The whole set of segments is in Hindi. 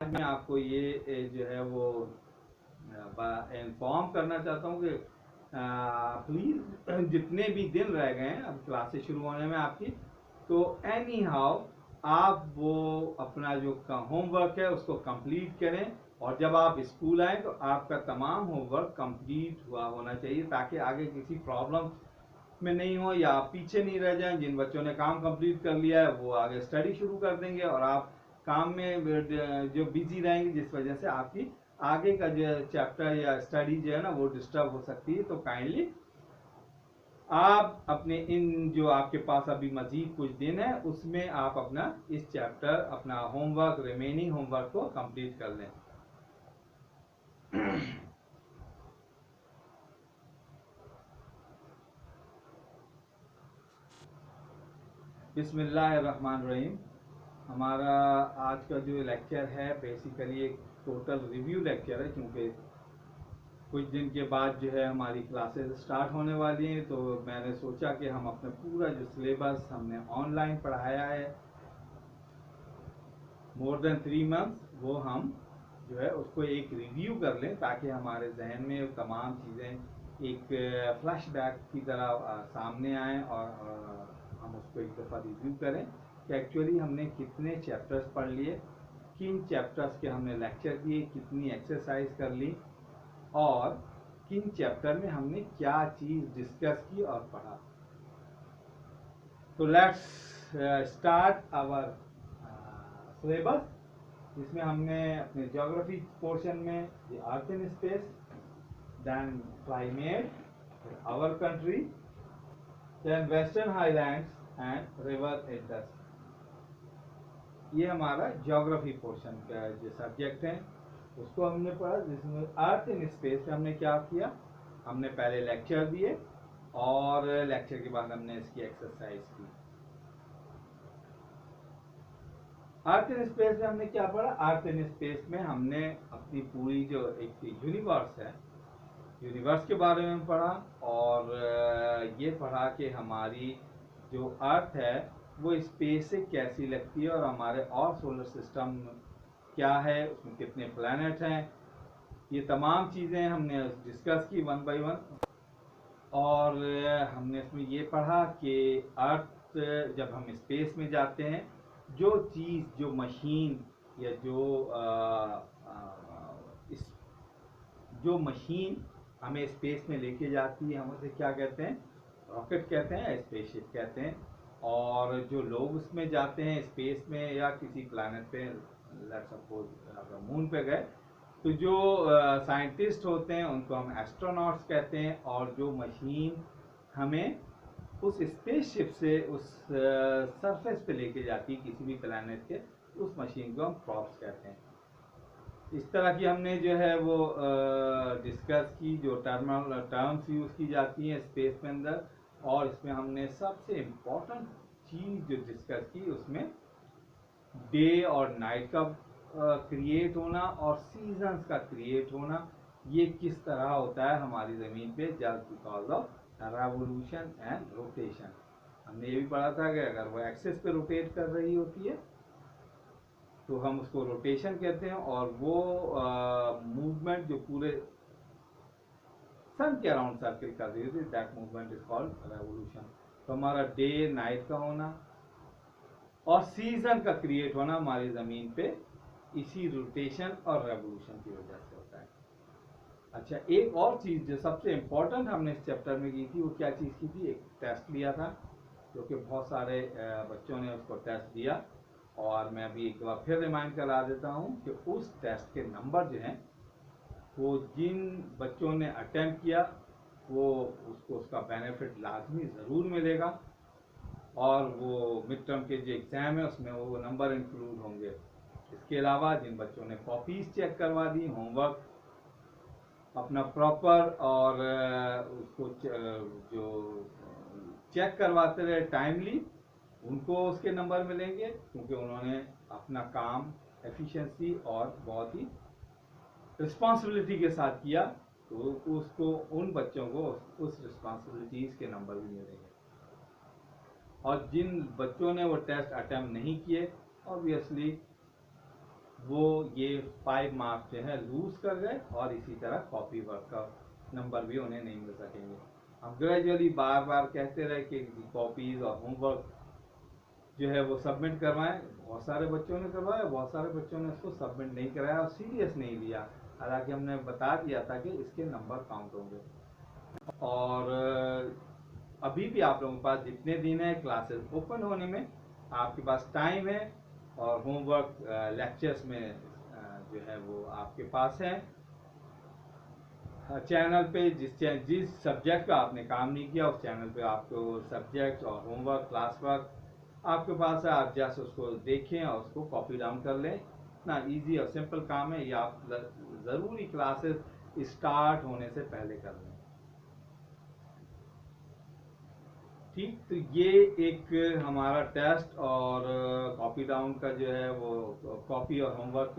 मैं आपको ये जो है वो इन्फॉर्म करना चाहता हूँ कि प्लीज़ जितने भी दिन रह गए हैं अब क्लासेस शुरू होने में आपकी, तो एनी हाउ आप वो अपना जो होमवर्क है उसको कंप्लीट करें, और जब आप स्कूल आएँ तो आपका तमाम होमवर्क कंप्लीट हुआ होना चाहिए, ताकि आगे किसी प्रॉब्लम में नहीं हो या आप पीछे नहीं रह जाएं। जिन बच्चों ने काम कंप्लीट कर लिया है वो आगे स्टडी शुरू कर देंगे, और आप काम में जो बिजी रहेंगे, जिस वजह से आपकी आगे का जो चैप्टर या स्टडी जो है ना वो डिस्टर्ब हो सकती है। तो काइंडली आप अपने इन जो आपके पास अभी मजीद कुछ दिन है उसमें आप अपना इस चैप्टर, अपना होमवर्क, रिमेनिंग होमवर्क को कंप्लीट कर लें। बिस्मिल्लाहिर्रहमानिर्रहीम। हमारा आज का जो लेक्चर है बेसिकली एक टोटल रिव्यू लेक्चर है, क्योंकि कुछ दिन के बाद जो है हमारी क्लासेस स्टार्ट होने वाली हैं। तो मैंने सोचा कि हम अपना पूरा जो सिलेबस हमने ऑनलाइन पढ़ाया है मोर देन 3 मंथ्स, वो हम जो है उसको एक रिव्यू कर लें, ताकि हमारे जहन में तमाम चीज़ें एक फ्लैशबैक की तरह सामने आएँ, और हम उसको एक दफ़ा रिव्यू करें कि एक्चुअली हमने कितने चैप्टर्स पढ़ लिए, किन चैप्टर्स के हमने लेक्चर किए, कितनी एक्सरसाइज कर ली, और किन चैप्टर में हमने क्या चीज़ डिस्कस की और पढ़ा। तो लेट्स स्टार्ट आवर सिलेबस, जिसमें हमने अपने ज्योग्राफी पोर्शन में the earth in space, then climate, our country, then western highlands and river Indus. ये हमारा ज्योग्राफी पोर्शन का जो सब्जेक्ट है उसको हमने पढ़ा, जिसमें अर्थ इन स्पेस में हमने क्या किया, हमने पहले लेक्चर दिए और लेक्चर के बाद हमने इसकी एक्सरसाइज की। अर्थ इन स्पेस में हमने क्या पढ़ा, अर्थ इन स्पेस में हमने अपनी पूरी जो एक यूनिवर्स है, यूनिवर्स के बारे में पढ़ा, और ये पढ़ा कि हमारी जो अर्थ है वो स्पेस से कैसी लगती है, और हमारे और सोलर सिस्टम क्या है, उसमें कितने प्लैनेट हैं, ये तमाम चीज़ें हमने डिस्कस की वन बाय वन। और हमने इसमें ये पढ़ा कि अर्थ जब हम स्पेस में जाते हैं, जो चीज़, जो मशीन या जो मशीन हमें स्पेस में लेके जाती है, हम उसे क्या कहते हैं, रॉकेट कहते हैं, स्पेसशिप कहते हैं। और जो लोग उसमें जाते हैं स्पेस में या किसी प्लैनेट पे, लेट्स सपोज अगर मून पे गए, तो जो साइंटिस्ट होते हैं उनको हम एस्ट्रोनॉट्स कहते हैं, और जो मशीन हमें उस स्पेसशिप से उस सरफेस पे लेके जाती है किसी भी प्लैनेट के, उस मशीन को हम प्रॉप्स कहते हैं। इस तरह की हमने जो है वो डिस्कस की, जो टर्म्स यूज़ की जाती हैं स्पेस में अंदर। और इसमें हमने सबसे इम्पोर्टेंट चीज़ जो डिस्कस की, उसमें डे और नाइट का क्रिएट होना और सीजन्स का क्रिएट होना, ये किस तरह होता है हमारी ज़मीन पे, just because of revolution and rotation. हमने ये भी पढ़ा था कि अगर वो एक्सिस पे रोटेट कर रही होती है तो हम उसको रोटेशन कहते हैं, और वो मूवमेंट जो पूरे सन के अराउंड सर्किल कर रही होती है, that movement is called revolution. तो हमारा डे नाइट का होना और सीजन का क्रिएट होना हमारी ज़मीन पे इसी रोटेशन और रेवोल्यूशन की वजह से होता है। अच्छा, एक और चीज़ जो सबसे इम्पोर्टेंट हमने इस चैप्टर में की थी, वो क्या चीज़ की थी, एक टेस्ट लिया था, जो कि बहुत सारे बच्चों ने उसको टेस्ट दिया। और मैं अभी एक बार फिर रिमाइंड करा देता हूँ कि उस टेस्ट के नंबर जो हैं, वो जिन बच्चों ने अटेम्प्ट किया वो उसको उसका बेनिफिट लाजमी ज़रूर मिलेगा, और वो मिड टर्म के जो एग्ज़ाम है उसमें वो नंबर इंक्लूड होंगे। इसके अलावा जिन बच्चों ने कॉपीज़ चेक करवा दी, होमवर्क अपना प्रॉपर, और उसको जो चेक करवाते रहे टाइमली, उनको उसके नंबर मिलेंगे, क्योंकि उन्होंने अपना काम एफिशिएंसी और बहुत ही रिस्पॉन्सिबिलिटी के साथ किया। तो उसको, उन बच्चों को उस रिस्पॉन्सिबिलिटीज़ के नंबर भी मिलेंगे। और जिन बच्चों ने वो टेस्ट अटेम्प्ट नहीं किए, ऑब्वियसली वो ये 5 मार्क्स जो है लूज कर गए, और इसी तरह कॉपी वर्क का नंबर भी उन्हें नहीं मिल सकेंगे। हम ग्रेजुअली बार बार कहते रहे कि कॉपीज और होमवर्क जो है वो सबमिट करवाएं। बहुत सारे बच्चों ने करवाया, बहुत सारे बच्चों ने इसको सबमिट नहीं कराया और सीरियस नहीं लिया, हालांकि हमने बता दिया था कि इसके नंबर काउंट होंगे। और अभी भी आप लोगों के पास जितने दिन है क्लासेस ओपन होने में, आपके पास टाइम है, और होमवर्क लेक्चर्स में जो है वो आपके पास है। चैनल पे जिस सब्जेक्ट का आपने काम नहीं किया, उस चैनल पे आपको सब्जेक्ट और होमवर्क क्लास वर्क आपके पास है, आप जैसे उसको देखें और उसको कॉपी डाउन कर लें। इतना इजी और सिंपल काम है, ये आप ज़रूरी क्लासेस स्टार्ट होने से पहले कर लें। ठीक, तो ये एक हमारा टेस्ट और कॉपी डाउन का जो है वो कॉपी और होमवर्क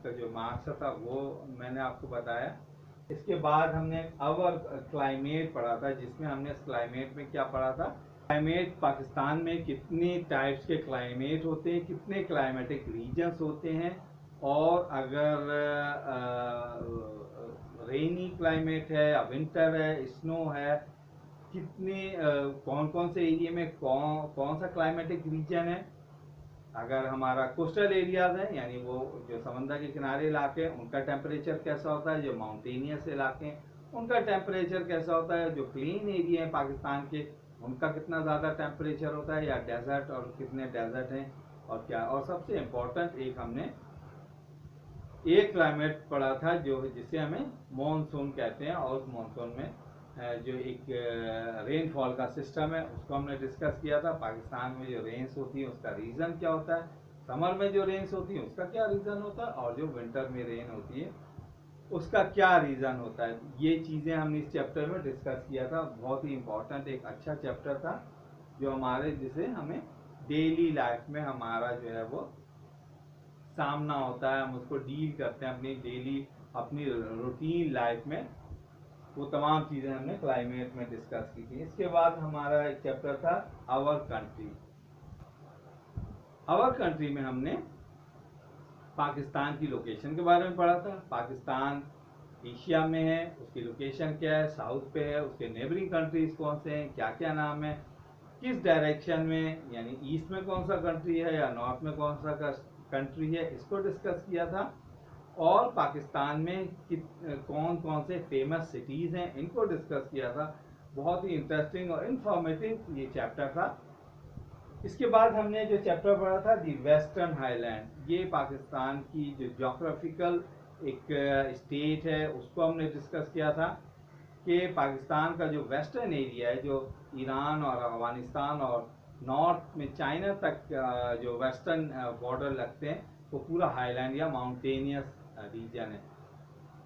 का जो मार्क्स था वो मैंने आपको बताया। इसके बाद हमने अवर क्लाइमेट पढ़ा था, जिसमें हमने क्लाइमेट में क्या पढ़ा था, क्लाइमेट पाकिस्तान में कितनी टाइप्स के क्लाइमेट होते हैं, कितने क्लाइमेटिक रीजन्स होते हैं, और अगर रेनी क्लाइमेट है या विंटर है, स्नो है, कितने कौन कौन से एरिया में कौन सा क्लाइमेटिक रीजन है। अगर हमारा कोस्टल एरियाज है, यानी वो जो समंदर के किनारे इलाके हैं, उनका टेम्परेचर कैसा होता है, जो माउंटेनियस इलाके हैं उनका टेम्परेचर कैसा होता है, जो प्लेन एरिया है पाकिस्तान के उनका कितना ज़्यादा टेम्परेचर होता है, या डेजर्ट और कितने डेजर्ट हैं और क्या। और सबसे इम्पोर्टेंट एक हमने एक क्लाइमेट पढ़ा था जो जिसे हमें मॉनसून कहते हैं, और उस मॉनसून में जो एक रेनफॉल का सिस्टम है उसको हमने डिस्कस किया था। पाकिस्तान में जो रेन्स होती है उसका रीज़न क्या होता है, समर में जो रेन्स होती है उसका क्या रीज़न होता है, और जो विंटर में रेन होती है उसका क्या रीज़न होता है। ये चीज़ें हमने इस चैप्टर में डिस्कस किया था। बहुत ही इम्पोर्टेंट एक अच्छा चैप्टर था, जो हमारे जिसे हमें डेली लाइफ में हमारा जो है वो सामना होता है, हम उसको डील करते हैं अपनी डेली अपनी रूटीन लाइफ में। वो तमाम चीज़ें हमने क्लाइमेट में डिस्कस की थी। इसके बाद हमारा एक चैप्टर था आवर कंट्री। आवर कंट्री में हमने पाकिस्तान की लोकेशन के बारे में पढ़ा था। पाकिस्तान एशिया में है, उसकी लोकेशन क्या है, साउथ पे है, उसके नेबरिंग कंट्रीज कौन से हैं, क्या क्या नाम है, किस डायरेक्शन में, यानी ईस्ट में कौन सा कंट्री है या नॉर्थ में कौन सा कंट्री है, इसको डिस्कस किया था। और पाकिस्तान में कौन कौन से फेमस सिटीज़ हैं इनको डिस्कस किया था। बहुत ही इंटरेस्टिंग और इंफॉर्मेटिव ये चैप्टर था। इसके बाद हमने जो चैप्टर पढ़ा था दी वेस्टर्न हाईलैंड, ये पाकिस्तान की जो जोग्राफिकल एक स्टेट है उसको हमने डिस्कस किया था कि पाकिस्तान का जो वेस्टर्न एरिया है, जो ईरान और अफगानिस्तान और नॉर्थ में चाइना तक जो वेस्टर्न बॉर्डर लगते हैं, वो पूरा हाईलैंड या माउंटेनियस रीजन है।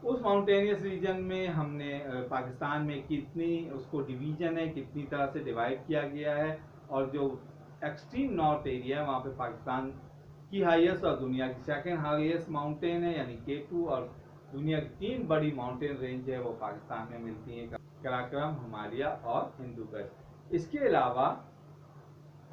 उस माउंटेनियस रीजन में हमने पाकिस्तान में कितनी उसको डिवीजन है, कितनी तरह से डिवाइड किया गया है, और जो एक्सट्रीम नॉर्थ एरिया है वहाँ पे पाकिस्तान की हाईएस्ट और दुनिया की सेकंड हाईएस्ट माउंटेन है यानी K2, और दुनिया की 3 बड़ी माउंटेन रेंज है वो पाकिस्तान में मिलती हैं, कराक्रम, हिमालय और हिंदुकुश। इसके अलावा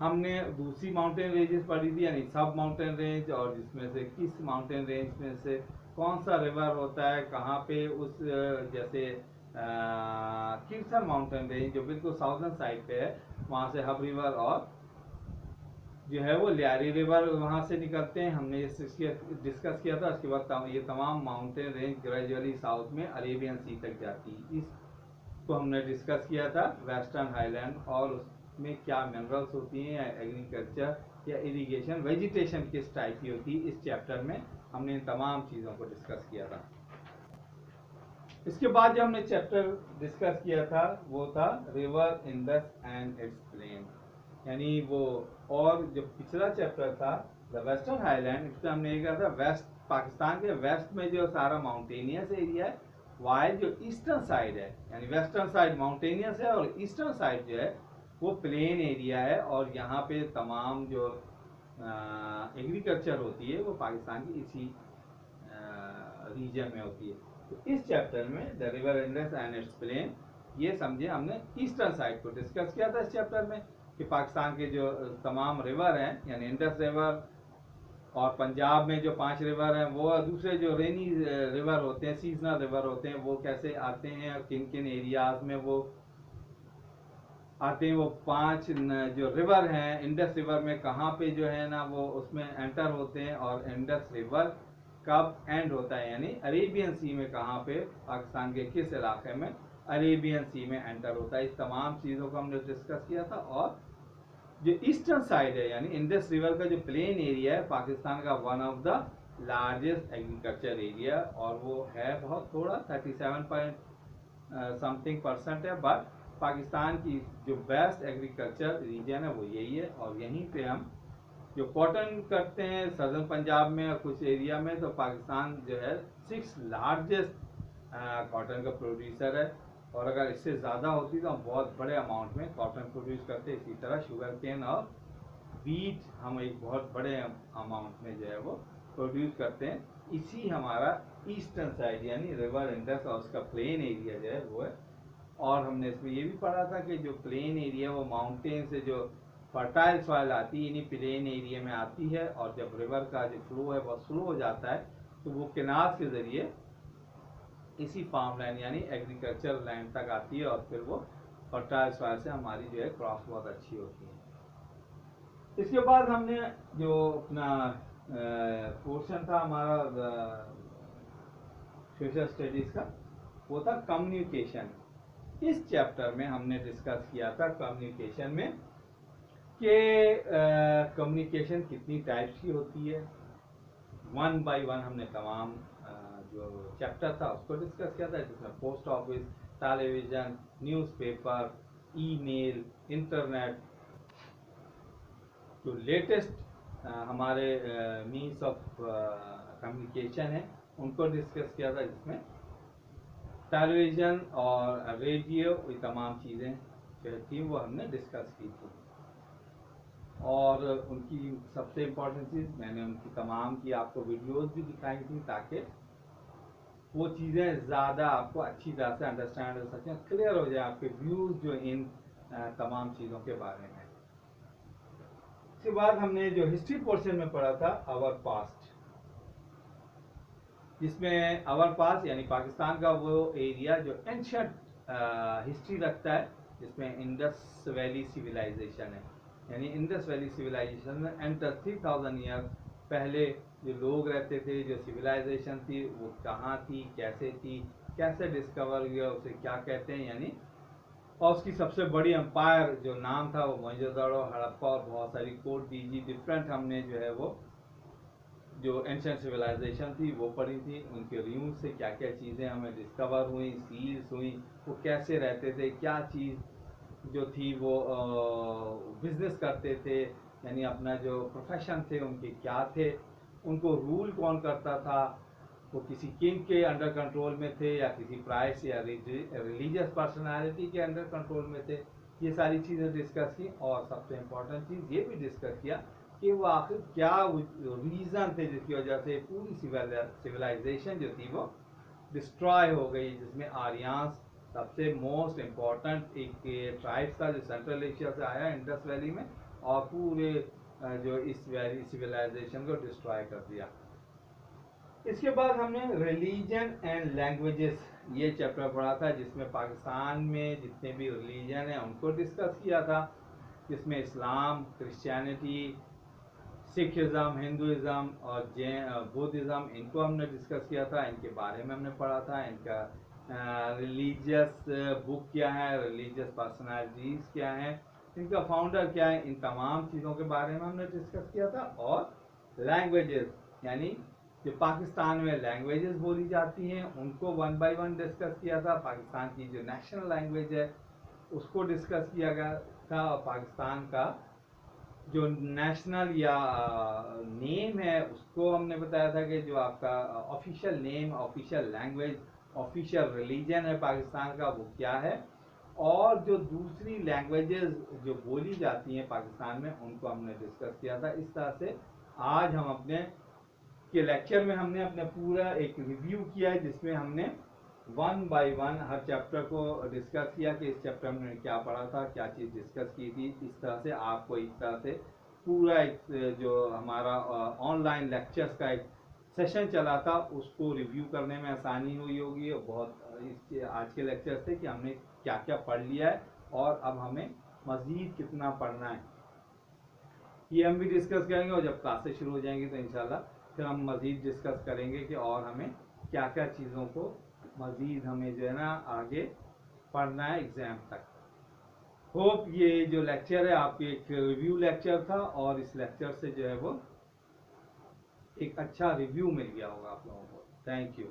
हमने दूसरी माउंटेन रेंजेस पढ़ी थी, यानी सब माउंटेन रेंज, और जिसमें से किस माउंटेन रेंज में से कौन सा रिवर होता है कहाँ पे, उस जैसे किरसन माउंटेन रेंज जो बिल्कुल साउथर्न साइड पे है, वहाँ से हब रिवर और जो है वो लियारी रिवर वहाँ से निकलते हैं, हमने ये डिस्कस किया था। उसके बाद ये तमाम माउंटेन रेंज ग्रेजुअली साउथ में अरेबियन सी तक जाती है, इसको हमने डिस्कस किया था वेस्टर्न हाईलैंड, और उसमें क्या मिनरल्स होती हैं या एग्रीकल्चर या इरिगेशन वेजिटेशन किस टाइप की होती है, इस चैप्टर में हमने इन तमाम चीज़ों को डिस्कस किया था। इसके बाद जो हमने चैप्टर डिस्कस किया था वो था river Indus and its plain, यानी वो, और जो पिछला चैप्टर था द वेस्टर्न हाईलैंड, इसमें हमने ये कहा था वेस्ट पाकिस्तान के वेस्ट में जो सारा माउंटेनियस एरिया है, वाइल जो ईस्टर्न साइड है, यानी वेस्टर्न साइड माउंटेनियस है और ईस्टर्न साइड जो है वो प्लेन एरिया है, और यहाँ पे तमाम जो एग्रीकल्चर होती है वो पाकिस्तान की इसी रीजन में होती है। तो इस चैप्टर में the river Indus and its plain, ये समझे हमने ईस्टर्न साइड को डिस्कस किया था इस चैप्टर में, कि पाकिस्तान के जो तमाम रिवर हैं, यानी इंडस रिवर, और पंजाब में जो 5 रिवर हैं वो दूसरे जो रेनी रिवर होते हैं, सीजनल रिवर होते हैं, वो कैसे आते हैं और किन किन एरियाज में वो आते हैं। वो 5 जो रिवर हैं इंडस रिवर में कहाँ पे जो है ना वो उसमें एंटर होते हैं, और इंडस रिवर कब एंड होता है, यानी अरेबियन सी में कहाँ पे, पाकिस्तान के किस इलाके में अरेबियन सी में एंटर होता है। इस तमाम चीज़ों को हमने डिस्कस किया था। और जो ईस्टर्न साइड है यानी इंडस रिवर का जो प्लेन एरिया है पाकिस्तान का one of the largest agriculture area, और वो है बहुत थोड़ा 37 पॉइंट समथिंग परसेंट है, बट पाकिस्तान की जो बेस्ट एग्रीकल्चर रीजन है वो यही है। और यहीं पे हम जो कॉटन करते हैं सदर्न पंजाब में और कुछ एरिया में, तो पाकिस्तान जो है 6 लार्जेस्ट कॉटन का प्रोड्यूसर है। और अगर इससे ज़्यादा होती तो हम बहुत बड़े अमाउंट में कॉटन प्रोड्यूस करते। इसी तरह शुगर केन और बीट हम एक बहुत बड़े अमाउंट में जो है वो प्रोड्यूस करते हैं। इसी हमारा ईस्टर्न साइड यानी रिवर इंडस और उसका प्लेन एरिया जो है वो है। और हमने इसमें ये भी पढ़ा था कि जो प्लेन एरिया वो माउंटेन से जो फर्टाइल सॉइल आती है इन्हीं प्लेन एरिया में आती है, और जब रिवर का जो फ्लो है वो स्लो हो जाता है तो वो केनाल्स के ज़रिए इसी फार्म लैंड यानी एग्रीकल्चर लैंड तक आती है, और फिर वो फर्टाइल सॉइल से हमारी जो है क्रॉप्स बहुत अच्छी होती है। इसके बाद हमने जो अपना पोर्शन था हमारा सोशल स्टडीज का, वो था कम्युनिकेशन। इस चैप्टर में हमने डिस्कस किया था कम्युनिकेशन में कि कम्युनिकेशन कितनी टाइप्स की होती है। 1 बाय 1 हमने तमाम जो चैप्टर था उसको डिस्कस किया था, जिसमें post office, television, newspaper, email, internet, जो लेटेस्ट हमारे मीन्स ऑफ कम्युनिकेशन है उनको डिस्कस किया था, जिसमें टेलीविज़न और रेडियो ये तमाम चीज़ें जो थी वो हमने डिस्कस की थी। और उनकी सबसे इम्पोर्टेंट चीज़ मैंने उनकी तमाम की आपको वीडियोस भी दिखाई थी, ताकि वो चीज़ें ज़्यादा आपको अच्छी तरह से अंडरस्टैंड हो सकें, क्लियर हो जाए आपके व्यूज़ जो इन तमाम चीज़ों के बारे में। इसके बाद हमने जो हिस्ट्री पोर्शन में पढ़ा था आवर पास्ट, जिसमें आवर पास्ट यानी पाकिस्तान का वो एरिया जो एंशिएंट हिस्ट्री रखता है, जिसमें इंडस वैली सिविलाइजेशन है। यानी इंडस वैली सिविलाइजेशन में एंटर 3000 ईयर पहले जो लोग रहते थे, जो सिविलाइजेशन थी वो कहाँ थी, कैसे थी, कैसे डिस्कवर हुआ, उसे क्या कहते हैं यानी। और उसकी सबसे बड़ी एम्पायर जो नाम था वो मोहनजोदड़ो, हड़प्पा और बहुत सारी कोड डीजी डिफरेंट हमने जो है वो जो एंशिएंट सिविलाइजेशन थी वो पढ़ी थी। उनके रूम से क्या क्या चीज़ें हमें डिस्कवर हुई, सील्स हुई, वो कैसे रहते थे, क्या चीज़ जो थी वो बिजनेस करते थे, यानी अपना जो प्रोफेशन थे उनके क्या थे, उनको रूल कौन करता था, वो किसी किंग के अंडर कंट्रोल में थे या किसी प्राइस या रिलीजियस पर्सनालिटी के अंडर कंट्रोल में थे। ये सारी चीज़ें डिस्कस की। और सबसे इम्पोर्टेंट चीज़ ये भी डिस्कस किया कि वो आखिर क्या रीज़न थे जिसकी वजह से पूरी सिविलाइजेशन जो थी वो डिस्ट्रॉय हो गई, जिसमें आर्यांस सबसे मोस्ट इम्पॉर्टेंट एक ट्राइब्स था जो सेंट्रल एशिया से आया इंडस वैली में, और पूरे जो इस वैली सिविलाइजेशन को डिस्ट्रॉय कर दिया। इसके बाद हमने रिलीजन एंड लैंग्वेजेस ये चैप्टर पढ़ा था, जिसमें पाकिस्तान में जितने भी रिलीजन हैं उनको डिस्कस किया था, जिसमें इस्लाम, क्रिश्चियनिटी, सिखिज़म, हिंदुज़म और बुद्धिज़्म, इनको हमने डिस्कस किया था। इनके बारे में हमने पढ़ा था, इनका रिलीजियस बुक क्या है, रिलीजियस पर्सनालिटीज़ क्या हैं, इनका फाउंडर क्या है, इन तमाम चीज़ों के बारे में हमने डिस्कस किया था। और लैंग्वेजेस यानी जो पाकिस्तान में लैंग्वेजेस बोली जाती हैं उनको 1 बाय 1 डिस्कस किया था। पाकिस्तान की जो नेशनल लैंग्वेज है उसको डिस्कस किया गया था, और पाकिस्तान का जो नेशनल या नेम है उसको हमने बताया था कि जो आपका official name, official language, official religion है पाकिस्तान का वो क्या है, और जो दूसरी लैंग्वेजेस जो बोली जाती हैं पाकिस्तान में उनको हमने डिस्कस किया था। इस तरह से आज हम अपने के लेक्चर में हमने अपने पूरा एक रिव्यू किया है, जिसमें हमने 1 बाय 1 हर चैप्टर को डिस्कस किया कि इस चैप्टर में क्या पढ़ा था, क्या चीज़ डिस्कस की थी। इस तरह से आपको एक तरह से पूरा एक जो हमारा ऑनलाइन लेक्चर्स का एक सेशन चला था उसको रिव्यू करने में आसानी हुई होगी। और बहुत आज के लेक्चर से कि हमने क्या क्या पढ़ लिया है और अब हमें मज़ीद कितना पढ़ना है ये हम भी डिस्कस करेंगे। और जब क्लासेस शुरू हो जाएंगी तो इंशाल्लाह फिर हम मज़ीद डिस्कस करेंगे कि और हमें क्या क्या चीज़ों को मज़ीद हमें जो है ना आगे पढ़ना है एग्ज़ाम तक। होप ये जो लेक्चर है आपके एक रिव्यू लेक्चर था और इस लेक्चर से जो है वो एक अच्छा रिव्यू मिल गया होगा आप लोगों को। Thank you.